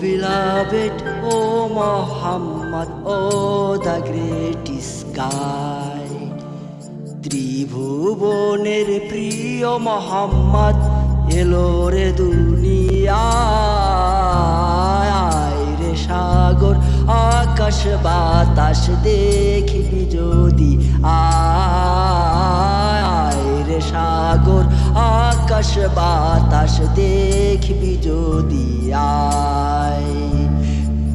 beloved, oh Muhammad, oh the great sky. ত্রিভুবনের প্রিয় মোহাম্মদ এলো রে দুনিয়ায়। রে সাগর আকাশ বাতাস দেখবি যদি আয়। রে সাগর আকাশ বাতাস দেখবি যদি আয়।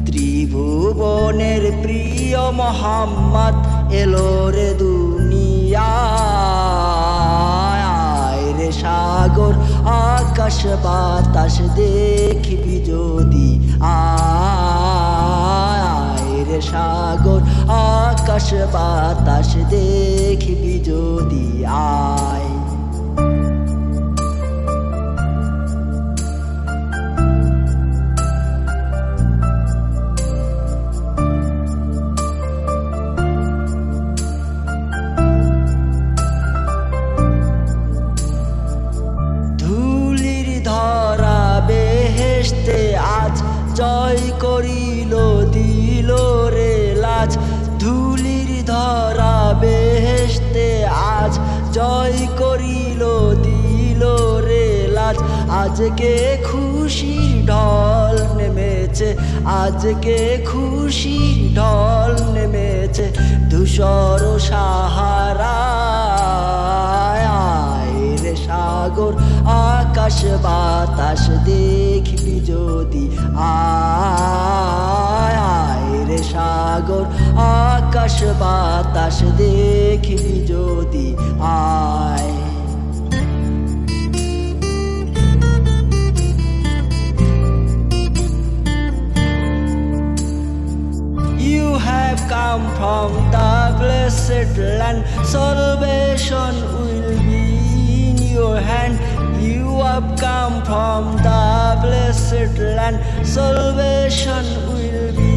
ত্রিভুবনের প্রিয় মোহাম্মদ এলো রে দুনিয়ায়। রে সাগর আকাশ বাতাস দেখবি যদি আয়। রে সাগর আকাশ বাতাস দেখবি যদি আয়। আজ জয় করিল দিল রে লাজ। ধুলির ধরা বেহেশতে আজ জয় করিল দিল রে লাজ। আজকে খুশির ঢল নেমেছে, আজকে খুশির ঢল নেমেছে ধূসর সাহারায়। রে সাগর আকাশ বাতাস দেখবি যদি আয়। রে সাগর আকাশ বাতাস দেখবি যদি আয়। You have come from the blessed land, salvation will be in your hand. You have come from the blessed land, salvation will be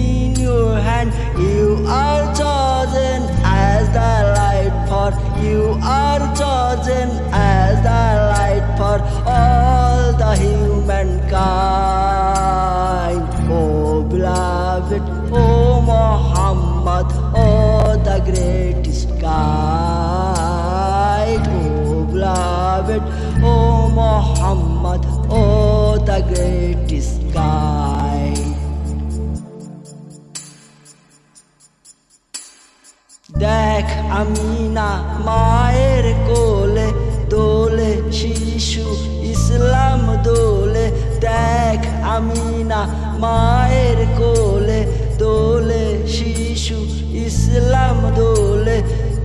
in your hand. You are chosen as the light for, you are chosen as the light for all the humankind. Oh beloved, oh Muhammad, oh the great sky. Oh beloved, oh Muhammad, oh the great sky. দেখ আমিনা মায়ের কোলে দোলে শিশু ইসলাম দোলে। দেখ আমিনা মায়ের কোলে দোলে শিশু ইসলাম দোলে।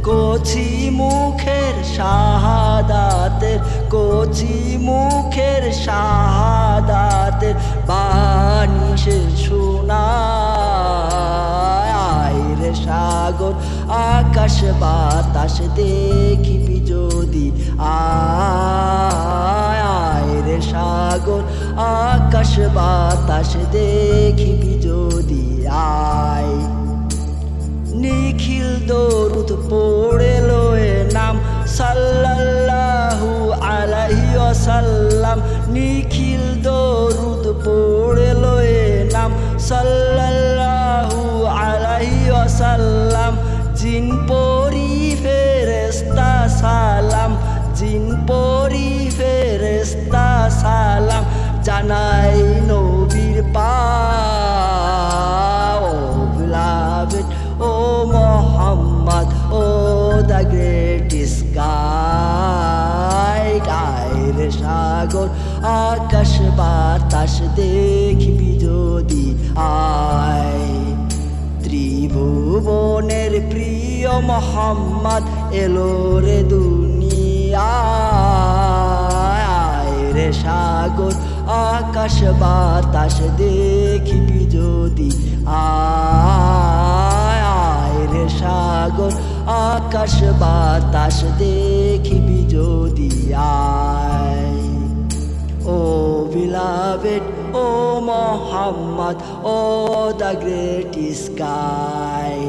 কচি মুখের শাহাদাতের, কচি মুখের শাহাদাতের বাণী সে শোনায়। রে সাগর আকাশ বাতাস দেখবি যদি আয়। রে সাগর আকাশ বাতাস দেখবি যদি আয়। নিখিল দরুদ পড়ে লয়ে নাম সাল্লাল্লাহু আলাইহি ওয়াসাল্লাম। নিখিল দরুদ পড়ে লয়ে নাম সাল্লাল্লাহু আলাইহি ওয়াসাল্লাম। জিন পরি ফেরেশতা সালাম, জিন পরি ফেরেশতা সালাম জানাই নবীর পাও। beloved, oh Muhammad, oh the great sky. রে সাগর আকাশ বাতাস দেখবি যদি আয়। ত্রিভুবনের প্রিয় মোহাম্মদ এলো রে দুনিয়ায়। রে সাগর আকাশ বাতাস দেখবি যদি আয়। রে সাগর আকাশ বাতাস দেখবি যদি আয়। Oh beloved, oh Muhammad, oh the great sky.